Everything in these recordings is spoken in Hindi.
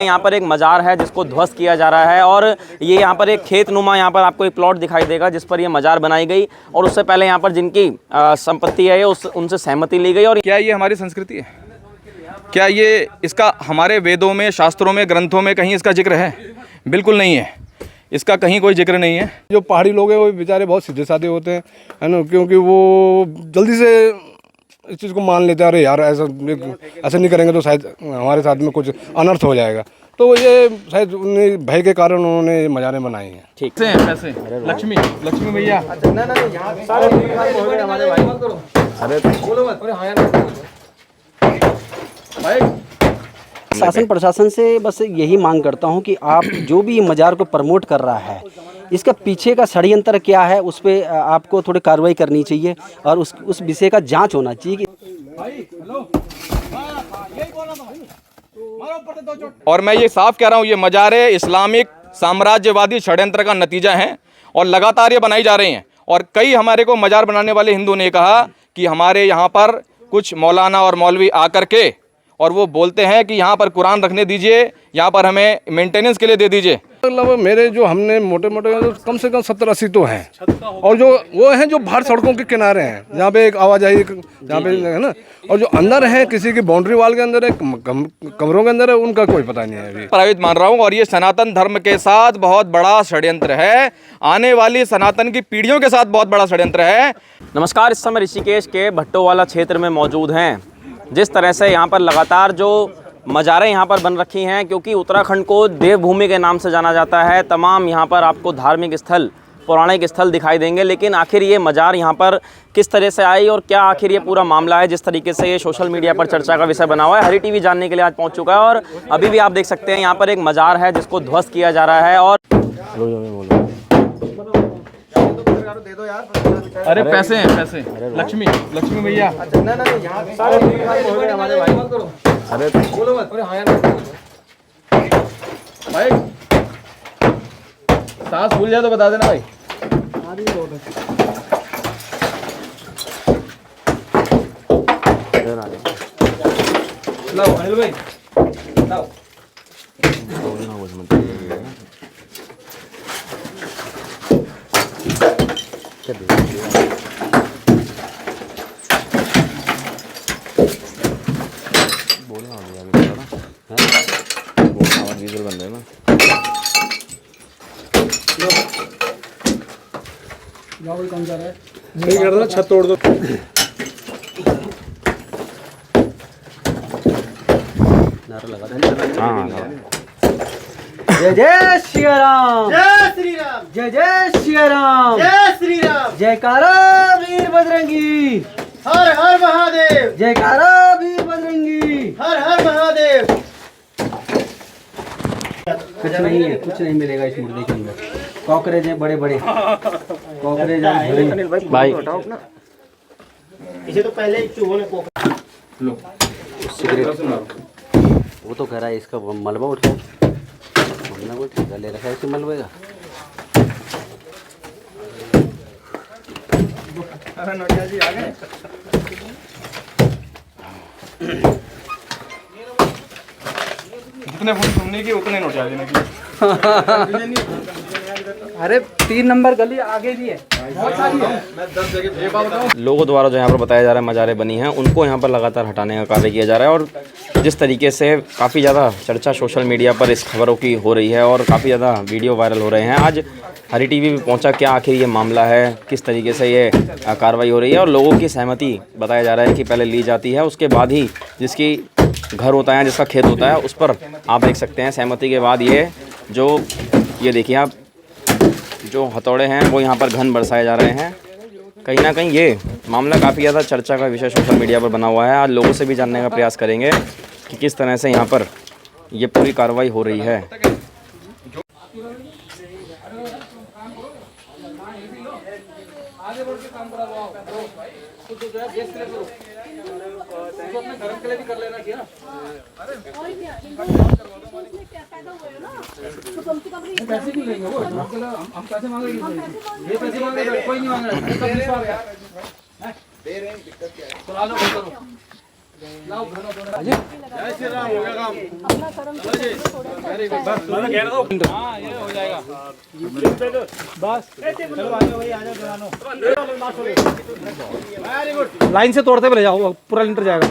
यहाँ पर एक मज़ार है जिसको ध्वस्त किया जा रहा है और ये यहाँ पर एक खेत नुमा यहाँ पर आपको एक प्लॉट दिखाई देगा जिस पर ये मज़ार बनाई गई और उससे पहले यहाँ पर जिनकी संपत्ति है उनसे सहमति ली गई। और क्या ये हमारी संस्कृति है? क्या ये इसका हमारे वेदों में, शास्त्रों में, ग्रंथों में कहीं इसका जिक्र है? बिल्कुल नहीं है, इसका कहीं कोई जिक्र नहीं है। जो पहाड़ी लोग हैं वो बेचारे बहुत सीधे साधे होते हैं, है ना, क्योंकि वो जल्दी से इस चीज़ को मान लेते हैं, अरे यार ऐसा नहीं करेंगे तो शायद हमारे साथ में कुछ अनर्थ हो जाएगा। तो ये शायद उन्हें भय के कारण उन्होंने मज़ारें बनाई हैं। ठीक से पैसे लक्ष्मी भैया शासन प्रशासन से बस यही मांग करता हूं कि आप जो भी मज़ार को प्रमोट कर रहा है, इसका पीछे का षड्यंत्र क्या है उस पर आपको थोड़ी कार्रवाई करनी चाहिए और उस विषय का जांच होना चाहिए कि और मैं ये साफ कह रहा हूँ, ये मज़ारें इस्लामिक साम्राज्यवादी षड्यंत्र का नतीजा हैं और लगातार ये बनाई जा रही हैं। और कई हमारे को मज़ार बनाने वाले हिंदू ने कहा कि हमारे यहाँ पर कुछ मौलाना और मौलवी आकर के और वो बोलते हैं कि यहाँ पर कुरान रखने दीजिए, यहाँ पर हमें मेंटेनेंस के लिए दे दीजिए। मतलब मेरे जो हमने मोटे मोटे कम से कम 70-80 तो हैं, और जो वो हैं जो बाहर सड़कों के किनारे हैं जहाँ पे एक आवाजाही जहाँ पे है ना, और जो अंदर है किसी की बाउंड्री वाल के अंदर है, कमरों के अंदर है, उनका कोई पता नहीं है अभी। प्राइवेट मान रहा हूँ और ये सनातन धर्म के साथ बहुत बड़ा षड्यंत्र है, आने वाली सनातन की पीढ़ियों के साथ बहुत बड़ा षड्यंत्र है। नमस्कार, इस समय ऋषिकेश के भट्टोवाला क्षेत्र में मौजूद हैं। जिस तरह से यहाँ पर लगातार जो मज़ारें यहाँ पर बन रखी हैं, क्योंकि उत्तराखंड को देवभूमि के नाम से जाना जाता है, तमाम यहाँ पर आपको धार्मिक स्थल, पौराणिक स्थल दिखाई देंगे। लेकिन आखिर ये मज़ार यहाँ पर किस तरह से आई और क्या आखिर ये पूरा मामला है, जिस तरीके से ये सोशल मीडिया पर चर्चा का विषय बना हुआ है, हरी टीवी जानने के लिए आज पहुँच चुका है। और अभी भी आप देख सकते हैं यहाँ पर एक मज़ार है जिसको ध्वस्त किया जा रहा है। और अरे पैसे लक्ष्मी भैया भाई सांस भूल जाए तो बता देना भाई। लाओ अनिल भाई लाओ। नहीं कर रहा, छत तोड़ दो। जय जय श्री राम, जय श्री राम, जय जय श्री राम, जय श्री राम। जयकारा वीर बजरंगी, हर हर महादेव, जयकारा वीर बजरंगी, हर हर महादेव। कुछ नहीं है, कुछ नहीं मिलेगा इस मुर्दे के अंदर। कॉकरेज हैं बड़े बड़े, कॉकरेज भाई इसे तो पहले ही चूहों ने लो वो तो कह रहा है इसका मलबा उठाओ, हमने वो ठेका ले रखा है इसे मलबे का। अरे नोटिया जी आ गए। जितने फोन सुनने की उतने नोट आ देने की। अरे 3 नंबर गली आगे भी है, बहुत सारी है। लोगों द्वारा जो यहाँ पर बताया जा रहा है मज़ारें बनी हैं, उनको यहाँ पर लगातार हटाने का कार्य किया जा रहा है। और जिस तरीके से काफ़ी ज़्यादा चर्चा सोशल मीडिया पर इस खबरों की हो रही है और काफ़ी ज़्यादा वीडियो वायरल हो रहे हैं, आज हरी टीवी भी पहुंचा, क्या आखिर ये मामला है, किस तरीके से ये कार्रवाई हो रही है। और लोगों की सहमति बताया जा रहा है कि पहले ली जाती है, उसके बाद ही जिसकी घर होता है, जिसका खेत होता है, उस पर आप देख सकते हैं सहमति के बाद ये देखिए आप, जो हथौड़े हैं वो यहाँ पर घन बरसाए जा रहे हैं। कहीं ना कहीं ये मामला काफ़ी ज़्यादा चर्चा का विषय सोशल मीडिया पर बना हुआ है। आज लोगों से भी जानने का प्रयास करेंगे कि किस तरह से यहाँ पर ये पूरी कार्रवाई हो रही है। पैसे भी लेंगे वो, हम पैसे मांगेंगे, ये पैसे मांगेंगे, कोई नहीं मांग रहा है, सब विश्वास है, दे रहे हैं, दिक्कत क्या है? तो आ जाओ, करो, लाओ घर में, जय श्री राम, हो गया काम, अपना कर्म हाँ ये हो जाएगा। लाइन से तोड़ते हुए ले जाओ, पूरा लिंटर जाएगा।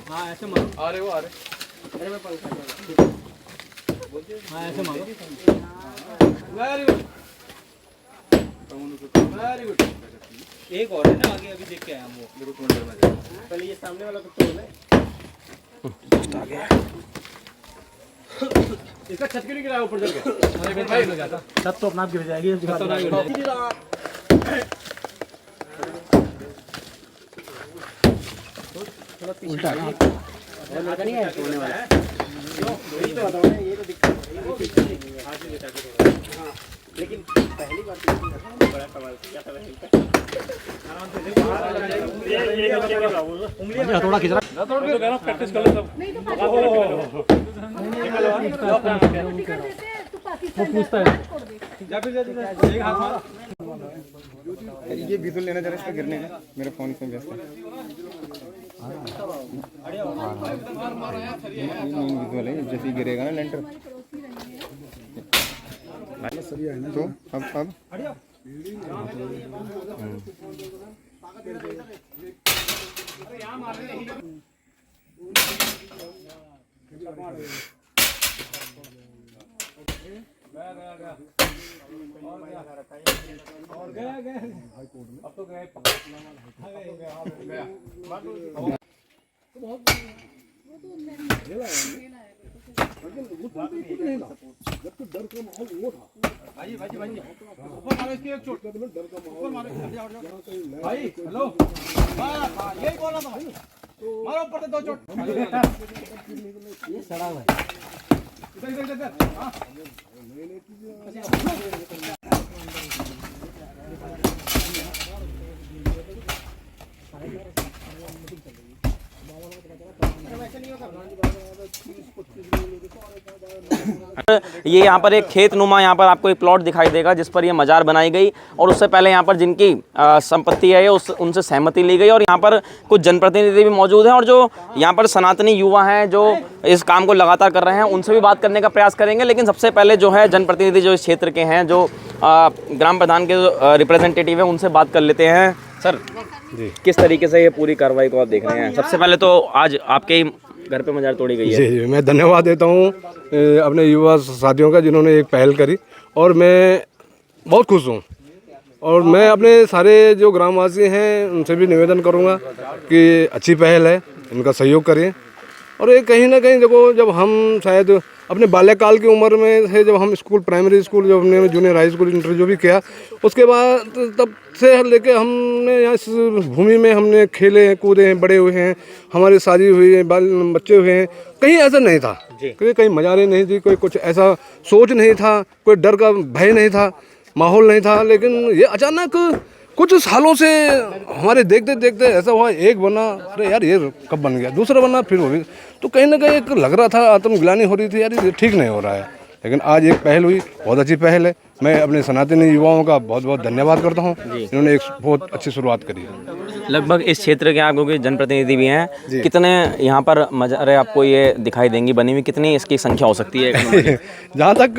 हाँ ऐसे मारो। अरे वो अरे हाँ ऐसे मारो। Very good very good. एक और है ना आगे, अभी देख के आया हम वो। पहले ये सामने वाला तो तोड़ ले। इसका छत क्यों नहीं गिराया ऊपर चल के? छत तो अपना आप गिर जाएगी। उल्टा ना नहीं है तोड़ने वाला। यही तो बताओ ना, ये तो दिक्कत है। लेकिन पहली बार बड़ा सवाल क्या था उंगली थोड़ा खिंच रहा। प्रैक्टिस कर लो सब। वो पूछता है। जा फिर एक हाथ मार। ये विजुअल लेना जरा इसका गिरने का, मेरे फोन से व्यस्त है। विजुअल है, जैसे ही गिरेगा ना लेंटर तो अब भाई हेलो, यही बोल रहा था। मारो ऊपर से 2 चोट। ये सड़ा हुआ है। इधर हाँ। ये यहाँ पर एक खेत नुमा यहाँ पर आपको एक प्लॉट दिखाई देगा जिस पर ये मजार बनाई गई और उससे पहले यहाँ पर जिनकी संपत्ति है ये उनसे सहमति ली गई और यहाँ पर कुछ जनप्रतिनिधि भी मौजूद हैं और जो यहाँ पर सनातनी युवा हैं जो इस काम को लगातार कर रहे हैं उनसे भी बात करने का प्रयास करेंगे। लेकिन सबसे पहले जो है जनप्रतिनिधि जो इस क्षेत्र के हैं, जो ग्राम प्रधान के जो रिप्रेजेंटेटिव हैं, उनसे बात कर लेते हैं। सर जी, किस तरीके से ये पूरी कार्रवाई को आप देख रहे हैं? सबसे पहले तो आज आपके ही घर पे मजार तोड़ी गई है। जी, मैं धन्यवाद देता हूँ अपने युवा साथियों का जिन्होंने एक पहल करी और मैं बहुत खुश हूँ। और मैं अपने सारे जो ग्रामवासी हैं उनसे भी निवेदन करूँगा कि अच्छी पहल है, इनका सहयोग करें। और ये कहीं ना कहीं देखो, जब हम शायद अपने बाल्यकाल की उम्र में थे, जब हम स्कूल, प्राइमरी स्कूल, जब हमने जूनियर हाई स्कूल, इंटर जो भी किया, उसके बाद तब से लेके हमने यहाँ इस भूमि में हमने खेले हैं, कूदे हैं, बड़े हुए हैं, हमारी शादी हुई है, बच्चे हुए हैं। कहीं ऐसा नहीं था, कहीं मजारे नहीं थी, कोई कुछ ऐसा सोच नहीं था, कोई डर का भय नहीं था, माहौल नहीं था। लेकिन ये अचानक कुछ सालों से हमारे देखते देखते ऐसा हुआ, एक बना, अरे यार ये कब बन गया, दूसरा बना, फिर वो भी। तो कहीं ना कहीं एक लग रहा था, आत्मग्लानि हो रही थी, यार ये ठीक नहीं हो रहा है। लेकिन आज एक पहल हुई, बहुत अच्छी पहल है। मैं अपने सनातनी युवाओं का बहुत बहुत धन्यवाद करता हूँ, इन्होंने एक बहुत अच्छी शुरुआत करी है। लगभग इस क्षेत्र के आपको के जनप्रतिनिधि भी हैं, कितने यहाँ पर मजारे आपको ये दिखाई देंगी बनी हुई, कितनी इसकी संख्या हो सकती है? जहाँ तक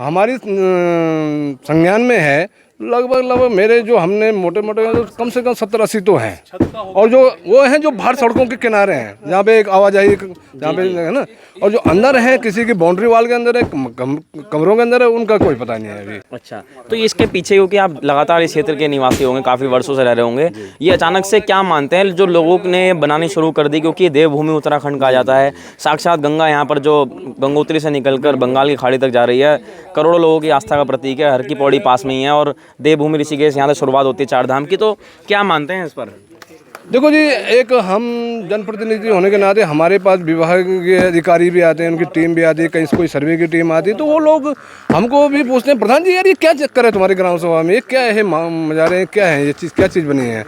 हमारी संज्ञान में है, लगभग मेरे जो हमने मोटे मोटे कम से कम 70-80 तो हैं। और जो वो हैं जो बाहर सड़कों के किनारे हैं, जहाँ पे एक आवाजाही जहाँ पे है ना, और जो अंदर है, किसी की बाउंड्री वाल के अंदर है, कमरों के अंदर है, उनका कोई पता नहीं है अभी। अच्छा, तो इसके पीछे क्योंकि आप लगातार इस क्षेत्र के निवासी होंगे, काफ़ी वर्षों से रह रहे होंगे, ये अचानक से क्या मानते हैं जो लोगों ने बनानी शुरू कर दी? क्योंकि देवभूमि उत्तराखंड कहा जाता है, साक्षात गंगा यहाँ पर जो गंगोत्री से निकलकर बंगाल की खाड़ी तक जा रही है, करोड़ों लोगों की आस्था का प्रतीक है। हर की पौड़ी पास में ही है और देवभूमि ऋषिकेश यहाँ से शुरुआत होती है 4 धाम की। तो क्या मानते हैं इस पर? देखो जी, एक हम जनप्रतिनिधि होने के नाते हमारे पास विभाग के अधिकारी भी आते हैं, उनकी टीम भी आती है, कहीं से कोई सर्वे की टीम आती है, तो वो लोग हमको भी पूछते हैं, प्रधान जी यार ये क्या चक्कर है तुम्हारे ग्राम सभा में, ये क्या है, मजारे क्या है, ये चीज़ क्या चीज़ बनी है?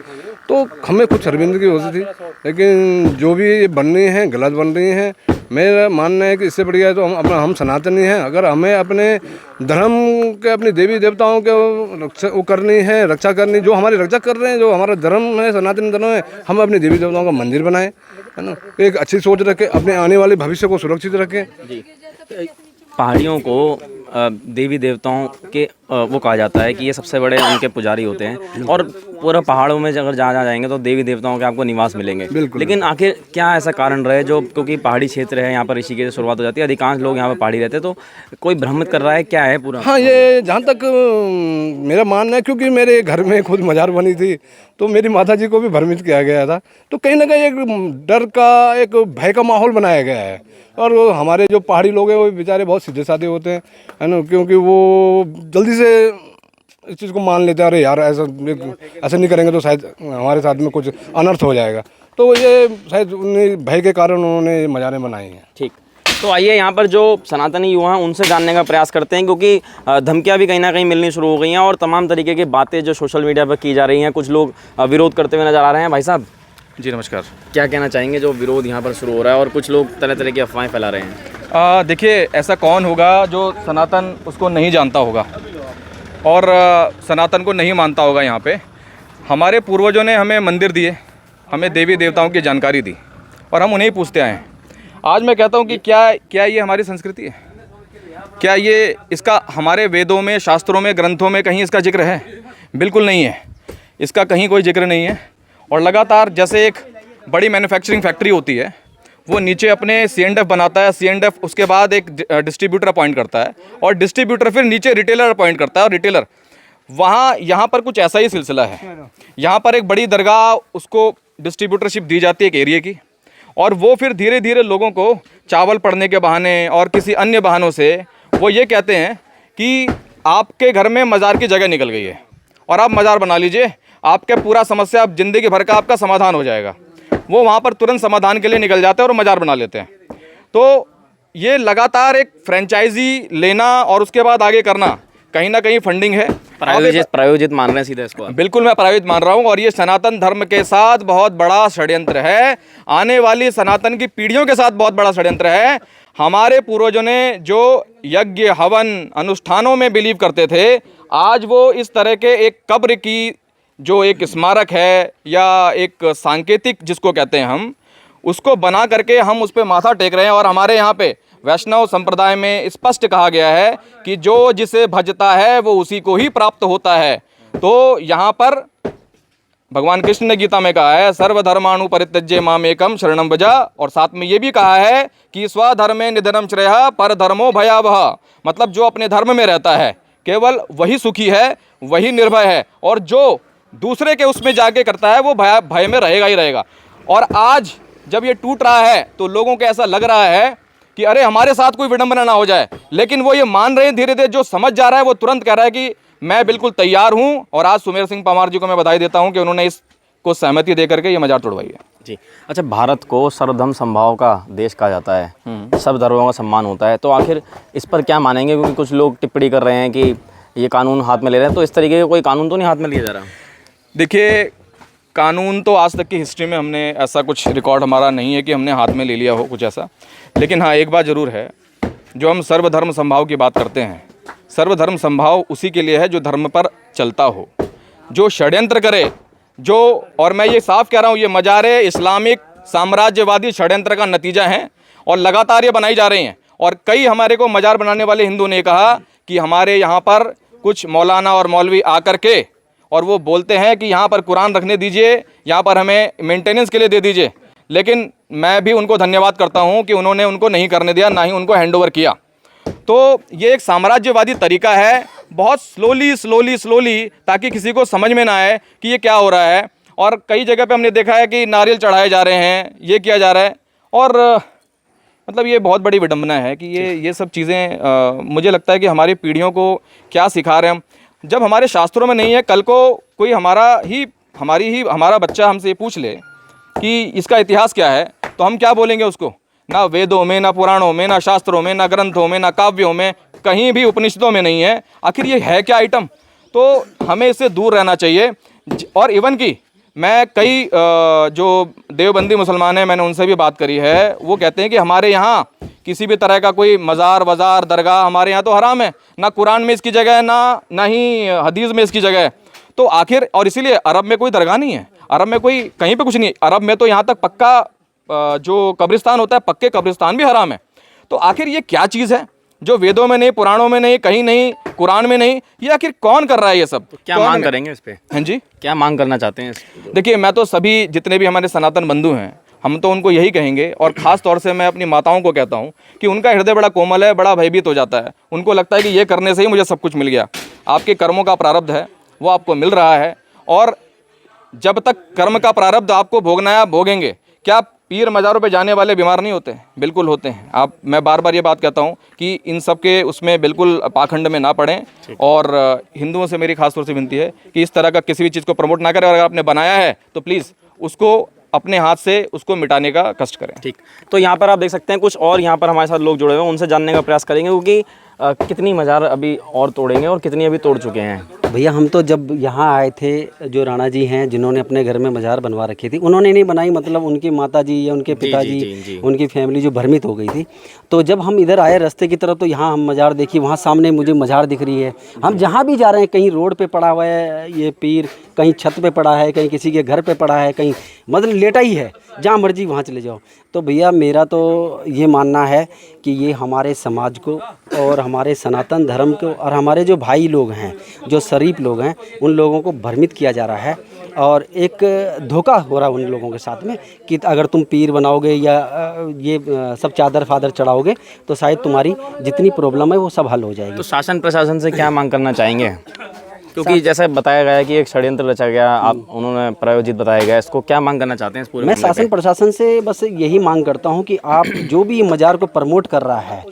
तो हमें कुछ शर्मिंदगी होती थी, लेकिन जो भी ये बन रही हैं गलत बन रही हैं। मेरा मानना है कि इससे बढ़िया है तो हम सनातनी हैं, अगर हमें अपने धर्म के, अपनी देवी देवताओं के वो करनी है, रक्षा करनी, जो हमारी रक्षा कर रहे हैं, जो हमारा धर्म है, सनातन धर्म है, हम अपने देवी देवताओं का मंदिर बनाएं। है ना। एक अच्छी सोच रखें, अपने आने वाले भविष्य को सुरक्षित रखें। पहाड़ियों को देवी देवताओं के वो कहा जाता है कि ये सबसे बड़े उनके पुजारी होते हैं, और पूरा पहाड़ों में अगर जहाँ जाएंगे तो देवी देवताओं के आपको निवास मिलेंगे। लेकिन आखिर क्या ऐसा कारण रहे जो, क्योंकि पहाड़ी क्षेत्र है, यहाँ पर ऋषिकेश से शुरुआत हो जाती है, अधिकांश लोग यहाँ पर पहाड़ी रहते हैं, तो कोई भ्रमित कर रहा है क्या है पूरा? हाँ, ये जहाँ तक मेरा मानना है, क्योंकि मेरे घर में खुद मजार बनी थी तो मेरी माता जी को भी भ्रमित किया गया था, तो कहीं ना कहीं एक डर का, एक भय का माहौल बनाया गया है। और वो हमारे जो पहाड़ी लोग हैं वो बेचारे बहुत सीधे साधे होते हैं, है ना, क्योंकि वो जल्दी से इस चीज़ को मान लेते हैं, अरे यार ऐसा नहीं करेंगे तो शायद हमारे साथ में कुछ अनर्थ हो जाएगा, तो ये शायद उन्हें भय के कारण उन्होंने मजारें बनाई हैं। ठीक, तो आइए यहाँ पर जो सनातनी युवा हैं उनसे जानने का प्रयास करते हैं, क्योंकि धमकियाँ भी कहीं ना कहीं मिलनी शुरू हो गई हैं और तमाम तरीके की बातें जो सोशल मीडिया पर की जा रही हैं, कुछ लोग विरोध करते हुए नजर आ रहे हैं। भाई साहब जी नमस्कार। क्या कहना चाहेंगे जो विरोध यहाँ पर शुरू हो रहा है और कुछ लोग तरह तरह की अफवाहें फैला रहे हैं? देखिए, ऐसा कौन होगा जो सनातन उसको नहीं जानता होगा और सनातन को नहीं मानता होगा। यहाँ पे हमारे पूर्वजों ने हमें मंदिर दिए, हमें देवी देवताओं की जानकारी दी और हम उन्हें ही पूछते आए हैं। आज मैं कहता हूँ कि क्या ये हमारी संस्कृति है? क्या ये इसका हमारे वेदों में, शास्त्रों में, ग्रंथों में कहीं इसका जिक्र है? बिल्कुल नहीं है, इसका कहीं कोई जिक्र नहीं है। और लगातार जैसे एक बड़ी मैन्युफैक्चरिंग फैक्ट्री होती है, वो नीचे अपने C&F बनाता है, C&F उसके बाद एक डिस्ट्रीब्यूटर अपॉइंट करता है और डिस्ट्रीब्यूटर फिर नीचे रिटेलर अपॉइंट करता है और रिटेलर वहाँ, यहाँ पर कुछ ऐसा ही सिलसिला है। यहाँ पर एक बड़ी दरगाह, उसको डिस्ट्रीब्यूटरशिप दी जाती है एक एरिया की, और वो फिर धीरे धीरे लोगों को चावल पड़ने के बहाने और किसी अन्य बहानों से वो ये कहते हैं कि आपके घर में मज़ार की जगह निकल गई है और आप मज़ार बना लीजिए, आपके पूरा समस्या, आप ज़िंदगी भर का आपका समाधान हो जाएगा। वो वहाँ पर तुरंत समाधान के लिए निकल जाते हैं और मज़ार बना लेते हैं। तो ये लगातार एक फ्रेंचाइजी लेना और उसके बाद आगे करना कहीं ना कहीं फंडिंग है, प्रायोजित मान रहे हैं सीधे इसको? बिल्कुल मैं प्रायोजित मान रहा हूँ और ये सनातन धर्म के साथ बहुत बड़ा षड्यंत्र है, आने वाली सनातन की पीढ़ियों के साथ बहुत बड़ा षड्यंत्र है। हमारे पूर्वजों ने जो यज्ञ हवन अनुष्ठानों में बिलीव करते थे, आज वो इस तरह के एक कब्र की जो एक स्मारक है या एक सांकेतिक जिसको कहते हैं हम, उसको बना करके हम उस पर माथा टेक रहे हैं। और हमारे यहाँ पे वैष्णव संप्रदाय में स्पष्ट कहा गया है कि जो जिसे भजता है वो उसी को ही प्राप्त होता है। तो यहाँ पर भगवान कृष्ण ने गीता में कहा है, सर्वधर्माणु परित्यज्य माम एकम शरणम व्रजा, और साथ में ये भी कहा है कि स्वधर्मे निधनम श्रेयः परधर्मो भयावह, मतलब जो अपने धर्म में रहता है केवल वही सुखी है, वही निर्भय है, और जो दूसरे के उसमें जाके करता है वो भय में रहेगा ही रहेगा। और आज जब ये टूट रहा है तो लोगों को ऐसा लग रहा है कि अरे हमारे साथ कोई विडंबना ना हो जाए, लेकिन वो ये मान रहे हैं धीरे धीरे, जो समझ जा रहा है वो तुरंत कह रहा है कि मैं बिल्कुल तैयार हूँ। और आज सुमेर सिंह परमार जी को मैं बधाई देता हूँ कि उन्होंने इसको सहमति दे करके ये मजार तोड़वाई है। जी, अच्छा, भारत को सर्वधर्म समभाव का देश कहा जाता है, सब धर्मों का सम्मान होता है, तो आखिर इस पर क्या मानेंगे? क्योंकि कुछ लोग टिप्पणी कर रहे हैं कि ये कानून हाथ में ले रहे हैं, तो इस तरीके का कोई कानून तो नहीं हाथ में लिया जा रहा? देखिए, कानून तो आज तक की हिस्ट्री में हमने ऐसा कुछ रिकॉर्ड हमारा नहीं है कि हमने हाथ में ले लिया हो कुछ ऐसा। लेकिन हाँ, एक बात ज़रूर है, जो हम सर्वधर्म समभाव की बात करते हैं, सर्वधर्म समभाव उसी के लिए है जो धर्म पर चलता हो, जो षड्यंत्र करे, जो, और मैं ये साफ कह रहा हूँ, ये मजारे इस्लामिक साम्राज्यवादी षड्यंत्र का नतीजा हैं और लगातार ये बनाई जा रही हैं। और कई हमारे को मजार बनाने वाले हिंदू ने कहा कि हमारे यहाँ पर कुछ मौलाना और मौलवी आकर के और वो बोलते हैं कि यहाँ पर कुरान रखने दीजिए, यहाँ पर हमें मेंटेनेंस के लिए दे दीजिए। लेकिन मैं भी उनको धन्यवाद करता हूँ कि उन्होंने उनको नहीं करने दिया, ना ही उनको हैंडओवर किया। तो ये एक साम्राज्यवादी तरीका है, बहुत स्लोली, ताकि किसी को समझ में ना आए कि ये क्या हो रहा है। और कई जगह पे हमने देखा है कि नारियल चढ़ाए जा रहे हैं, ये किया जा रहा है, और मतलब ये बहुत बड़ी विडंबना है कि ये सब चीज़ें मुझे लगता है कि हमारी पीढ़ियों को क्या सिखा रहे हैं हम, जब हमारे शास्त्रों में नहीं है। कल को कोई हमारा बच्चा हमसे ये पूछ ले कि इसका इतिहास क्या है, तो हम क्या बोलेंगे उसको? ना वेदों में, ना पुराणों में, ना शास्त्रों में, ना ग्रंथों में, ना काव्यों में, कहीं भी उपनिषदों में नहीं है। आखिर ये है क्या आइटम? तो हमें इससे दूर रहना चाहिए। और इवन कि मैं कई जो देवबंदी मुसलमान हैं, मैंने उनसे भी बात करी है, वो कहते हैं कि हमारे यहाँ किसी भी तरह का कोई मज़ार वज़ार दरगाह हमारे यहाँ तो हराम है, ना कुरान में इसकी जगह है, ना ही हदीस में इसकी जगह है। तो आखिर, और इसीलिए अरब में कोई दरगाह नहीं है, अरब में कोई कहीं पे कुछ नहीं, अरब में तो यहाँ तक पक्का जो कब्रिस्तान होता है, पक्के कब्रिस्तान भी हराम है। तो आखिर ये क्या चीज़ है जो वेदों में नहीं, पुराणों में नहीं, कहीं नहीं, कुरान में नहीं, ये आखिर कौन कर रहा है ये सब? क्या मांग करेंगे इस पे? हाँ जी, क्या मांग करना चाहते हैं? देखिए, मैं तो सभी जितने भी हमारे सनातन बंधु हैं, हम तो उनको यही कहेंगे, और ख़ास तौर से मैं अपनी माताओं को कहता हूँ कि उनका हृदय बड़ा कोमल है, बड़ा भयभीत हो जाता है। उनको लगता है कि ये करने से ही मुझे सब कुछ मिल गया। आपके कर्मों का प्रारब्ध है, वो आपको मिल रहा है, और जब तक कर्म का प्रारब्ध आपको भोगना है, आप भोगेंगे। क्या पीर मज़ारों पे जाने वाले बीमार नहीं होते? बिल्कुल होते हैं। मैं बार बार ये बात कहता हूँ कि इन सब के उसमें बिल्कुल पाखंड में ना पड़ें, और हिंदुओं से मेरी खास तौर से विनती है कि इस तरह का किसी भी चीज़ को प्रमोट ना करें, और अगर आपने बनाया है तो प्लीज़ उसको अपने हाथ से उसको मिटाने का कष्ट करें। ठीक, तो यहाँ पर आप देख सकते हैं कुछ और यहाँ पर हमारे साथ लोग जुड़े हुए हैं, उनसे जानने का प्रयास करेंगे, क्योंकि कितनी मज़ार अभी और तोड़ेंगे और कितनी अभी तोड़ चुके हैं। भैया हम तो जब यहाँ आए थे, जो राणा जी हैं जिन्होंने अपने घर में मज़ार बनवा रखी थी, उन्होंने नहीं बनाई, मतलब उनकी माता जी या उनके पिताजी, उनकी फैमिली जो भ्रमित हो गई थी। तो जब हम इधर आए रास्ते की तरफ, तो यहाँ हम मज़ार देखी, वहाँ सामने मुझे मज़ार दिख रही है। हम जहाँ भी जा रहे हैं, कहीं रोड पे पड़ा हुआ है ये पीर, कहीं छत पे पड़ा है, कहीं किसी के घर पे पड़ा है, कहीं मतलब लेटा ही है, जहाँ मर्जी वहाँ चले जाओ। तो भैया मेरा तो ये मानना है कि ये हमारे समाज को और हमारे सनातन धर्म को और हमारे जो भाई लोग हैं, जो शरीफ लोग हैं, उन लोगों को भ्रमित किया जा रहा है, और एक धोखा हो रहा है उन लोगों के साथ में कि अगर तुम पीर बनाओगे या ये सब चादर फादर चढ़ाओगे तो शायद तुम्हारी जितनी प्रॉब्लम है वो सब हल हो जाएगी। तो शासन प्रशासन से क्या मांग करना चाहेंगे? क्योंकि जैसे बताया गया है कि एक षड्यंत्र रचा गया, आप उन्होंने प्रायोजित बताया गया, इसको क्या मांग करना चाहते हैं इस पूरे? मैं शासन प्रशासन से बस यही मांग करता हूं कि आप जो भी मज़ार को प्रमोट कर रहा है,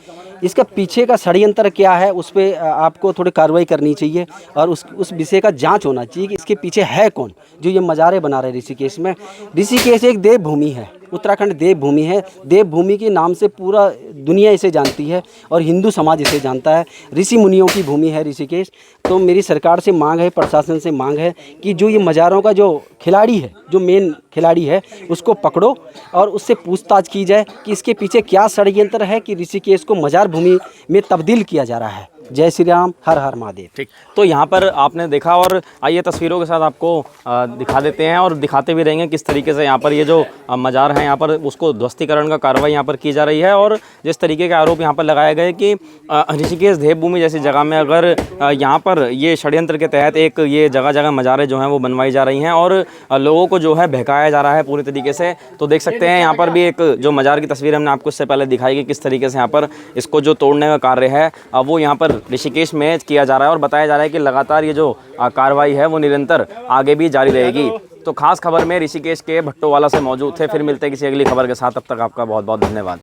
इसका पीछे का षड्यंत्र क्या है, उस पर आपको थोड़ी कार्रवाई करनी चाहिए, और उस विषय का जांच होना चाहिए कि इसके पीछे है कौन जो ये मज़ारें बना रहे हैं ऋषिकेश में। ऋषिकेश एक देवभूमि है, उत्तराखंड देवभूमि है। देवभूमि के नाम से पूरा दुनिया इसे जानती है और हिंदू समाज इसे जानता है। ऋषि मुनियों की भूमि है ऋषिकेश। तो मेरी सरकार से मांग है, प्रशासन से मांग है कि जो ये मज़ारों का जो खिलाड़ी है, जो मेन खिलाड़ी है, उसको पकड़ो और उससे पूछताछ की जाए कि इसके पीछे क्या षड्यंत्र है कि ऋषिकेश को मज़ार भूमि में तब्दील किया जा रहा है। जय श्री राम, हर हर महादेव। ठीक, तो यहाँ पर आपने देखा, और आइए तस्वीरों के साथ आपको दिखा देते हैं और दिखाते भी रहेंगे किस तरीके से यहाँ पर ये जो मज़ार हैं, यहाँ पर उसको ध्वस्तीकरण का कार्रवाई यहाँ पर की जा रही है, और जिस तरीके के आरोप यहाँ पर लगाए गए कि ऋषिकेश देवभूमि जैसी जगह में अगर यहाँ पर ये षड्यंत्र के तहत एक ये जगह जगह मज़ारें जो हैं वो बनवाई जा रही हैं और लोगों को जो है बहकाया जा रहा है पूरी तरीके से। तो देख सकते हैं यहाँ पर भी एक जो मज़ार की तस्वीर हमने आपको इससे पहले दिखाई कि किस तरीके से यहाँ पर इसको जो तोड़ने का कार्य है वो यहाँ पर ऋषिकेश में किया जा रहा है, और बताया जा रहा है कि लगातार ये जो कार्रवाई है वो निरंतर आगे भी जारी रहेगी। तो खास खबर में ऋषिकेश के भट्टोवाला से मौजूद थे। फिर मिलते हैं किसी अगली खबर के साथ, तब तक आपका बहुत बहुत धन्यवाद।